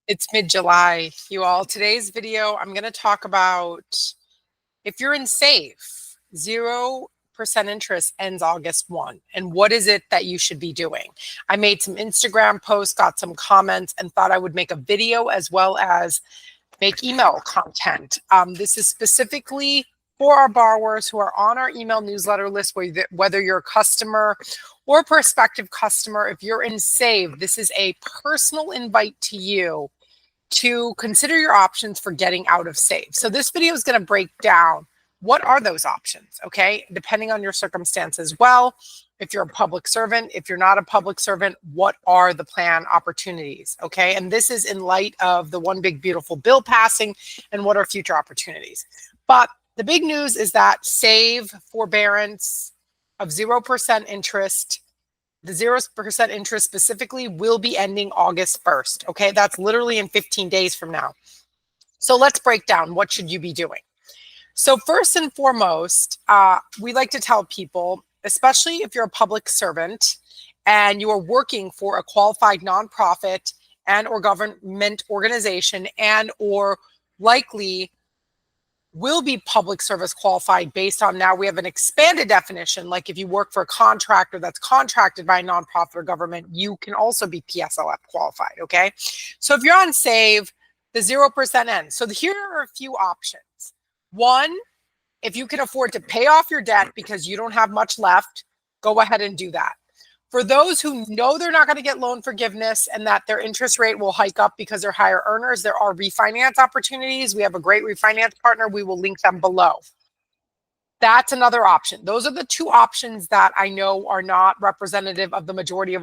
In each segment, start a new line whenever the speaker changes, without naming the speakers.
It's mid-July, you all. Today's video, I'm going to talk about if you're in SAVE, 0% interest ends August 1. And what is it that you should be doing? I made some Instagram posts, got some comments, and thought I would make a video as well as make email content. This is specifically for our borrowers who are on our email newsletter list, whether you're a customer or prospective customer. If you're in SAVE, this is a personal invite to you to consider your options for getting out of SAVE. So this video is going to break down what are those options, okay? Depending on your circumstances. Well, if you're a public servant, if you're not a public servant, what are the plan opportunities, okay? And this is in light of the One Big Beautiful Bill passing and what are future opportunities. But the big news is that SAVE forbearance of 0% interest, the 0% interest specifically, will be ending August 1st, okay? That's literally in 15 days from now. So let's break down what should you be doing. So first and foremost, we like to tell people, especially if you're a public servant and you are working for a qualified nonprofit and or government organization and or likely will be public service qualified based on now we have an expanded definition. Like if you work for a contractor that's contracted by a nonprofit or government, you can also be PSLF qualified, okay? So if you're on SAVE, the 0% ends. So here are a few options. One, if you can afford to pay off your debt because you don't have much left, go ahead and do that. For those who know they're not going to get loan forgiveness and that their interest rate will hike up because they're higher earners, there are refinance opportunities. We have a great refinance partner. We will link them below. That's another option. Those are the two options that I know are not representative of the majority of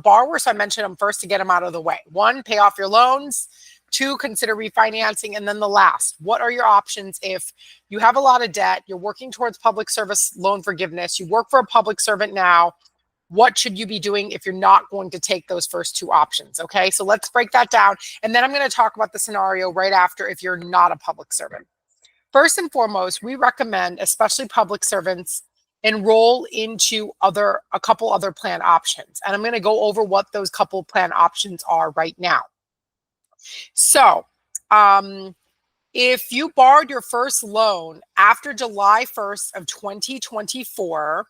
borrowers. So I mentioned them first to get them out of the way. One, pay off your loans. Two, consider refinancing. And then the last, what are your options if you have a lot of debt, you're working towards public service loan forgiveness, you work for a public servant now, what should you be doing if you're not going to take those first two options? Okay, so let's break that down. And then I'm going to talk about the scenario right after if you're not a public servant. First and foremost, we recommend, especially public servants, enroll into a couple other plan options. And I'm going to go over what those couple plan options are right now. So if you borrowed your first loan after July 1st of 2024,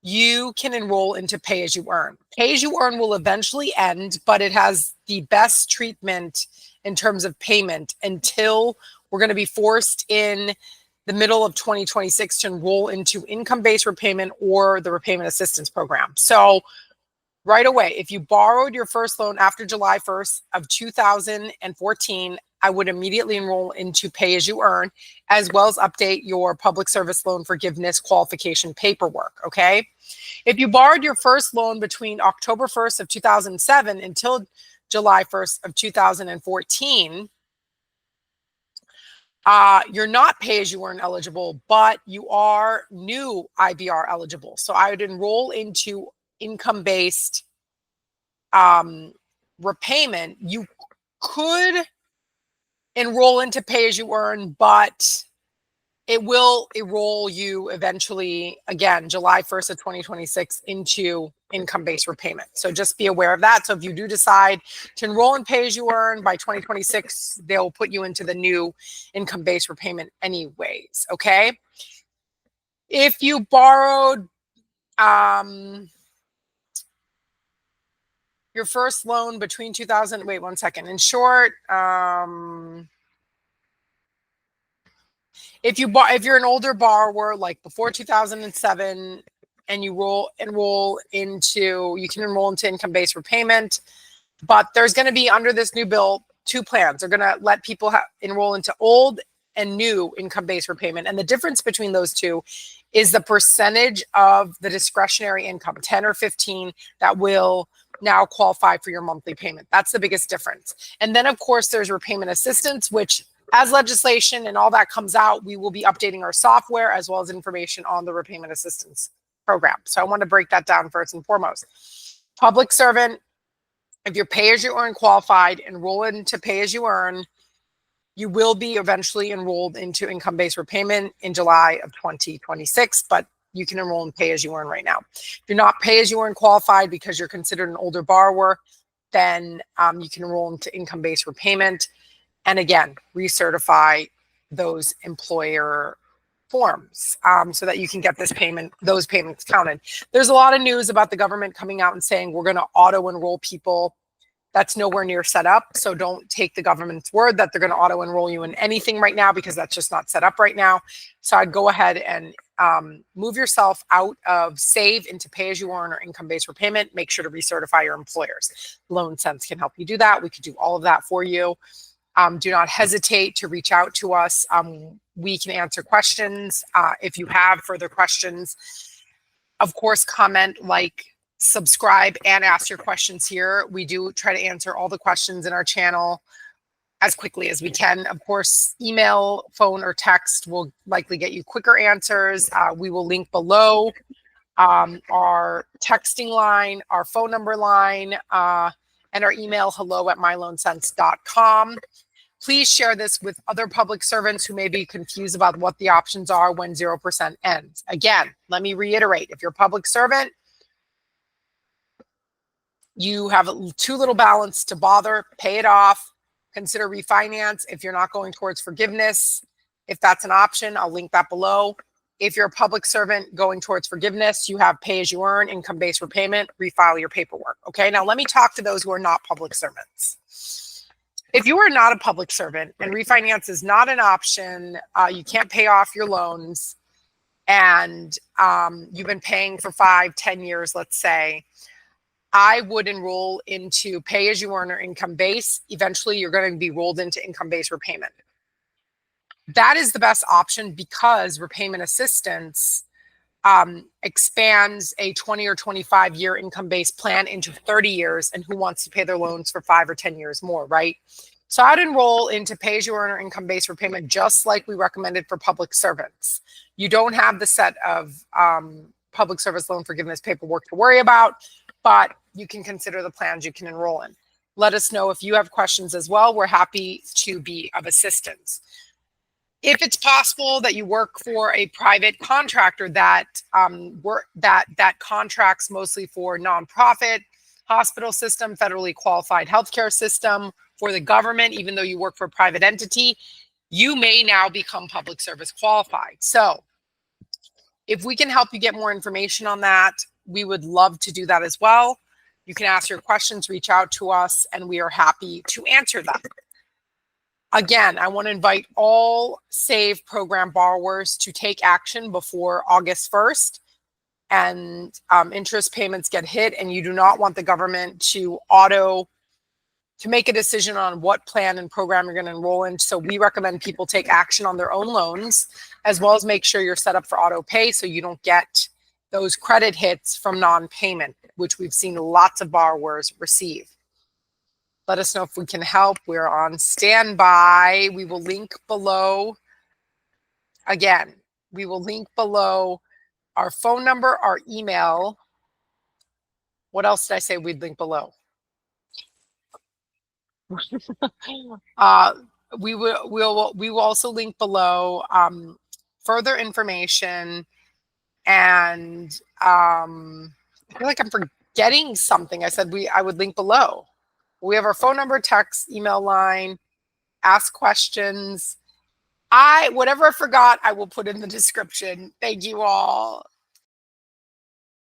you can enroll into Pay As You Earn. Pay As You Earn will eventually end, but it has the best treatment in terms of payment until we're going to be forced in the middle of 2026 to enroll into income-based repayment or the repayment assistance program. So right away, if you borrowed your first loan after July 1st of 2014, I would immediately enroll into Pay As You Earn, as well as update your public service loan forgiveness qualification paperwork, okay? If you borrowed your first loan between October 1st of 2007 until July 1st of 2014, you're not Pay As You Earn eligible, but you are new IBR eligible. So I would enroll into income-based repayment. You could enroll into Pay As You Earn, but it will enroll you eventually, again, July 1st of 2026 into income-based repayment. So just be aware of that. So if you do decide to enroll in Pay As You Earn by 2026, they'll put you into the new income-based repayment anyways, okay? If you borrowed your first loan between 2000, wait one second. In short, if you're an older borrower, like before 2007, and you enroll into income-based repayment, but there's going to be, under this new bill, two plans. They're going to let people enroll into old and new income-based repayment. And the difference between those two is the percentage of the discretionary income, 10 or 15, that will now qualify for your monthly payment. That's the biggest difference. And then, of course, there's repayment assistance, which as legislation and all that comes out, we will be updating our software as well as information on the repayment assistance program. So I want to break that down first and foremost. Public servant, if you're Pay As You Earn qualified, enroll into Pay As You Earn. You will be eventually enrolled into income-based repayment in July of 2026, but you can enroll in Pay As You Earn right now. If you're not Pay As You Earn qualified because you're considered an older borrower, then you can enroll into income-based repayment. And again, recertify those employer forms so that you can get those payments counted. There's a lot of news about the government coming out and saying we're going to auto enroll people. That's nowhere near set up. So don't take the government's word that they're going to auto enroll you in anything right now, because that's just not set up right now. So I'd go ahead and move yourself out of save into pay as you earn or income-based repayment. Make sure to recertify your employers. Loan Sense can help you do that. We could do all of that for you. Do not hesitate to reach out to us. We can answer questions. If you have further questions, of course, comment, like, subscribe, and ask your questions here. We do try to answer all the questions in our channel as quickly as we can. Of course, email, phone, or text will likely get you quicker answers. We will link below our texting line, our phone number line, and our email, hello@myloansense.com. Please share this with other public servants who may be confused about what the options are when 0% ends. Again, let me reiterate, if you're a public servant, you have too little balance to bother, pay it off, consider refinance if you're not going towards forgiveness. If that's an option, I'll link that below. If you're a public servant going towards forgiveness, you have pay as you earn, income-based repayment, refile your paperwork. Okay, now let me talk to those who are not public servants. If you are not a public servant and refinance is not an option, you can't pay off your loans, and you've been paying for 5-10 years, let's say, I would enroll into pay as you earn or income base. Eventually, you're going to be rolled into income-based repayment. That is the best option because repayment assistance expands a 20 or 25-year income-based plan into 30 years, and who wants to pay their loans for 5 or 10 years more, right? So I'd enroll into pay as you earn or income-based repayment, just like we recommended for public servants. You don't have the set of public service loan forgiveness paperwork to worry about, but you can consider the plans you can enroll in. Let us know if you have questions as well. We're happy to be of assistance. If it's possible that you work for a private contractor that contracts mostly for nonprofit, hospital system, federally qualified healthcare system, for the government, even though you work for a private entity, you may now become public service qualified. So if we can help you get more information on that, we would love to do that as well. You can ask your questions, reach out to us, and we are happy to answer them. Again, I want to invite all SAVE program borrowers to take action before August 1st, and interest payments get hit, and you do not want the government to make a decision on what plan and program you're going to enroll in. So we recommend people take action on their own loans, as well as make sure you're set up for auto pay so you don't get those credit hits from non-payment, which we've seen lots of borrowers receive. Let us know if we can help. We're on standby. We will link below. Again, we will link below our phone number, our email. What else did I say we'd link below? We will also link below further information, and I feel like I'm forgetting something. I said I would link below. We have our phone number, text, email line, ask questions. Whatever I forgot, I will put in the description. Thank you all.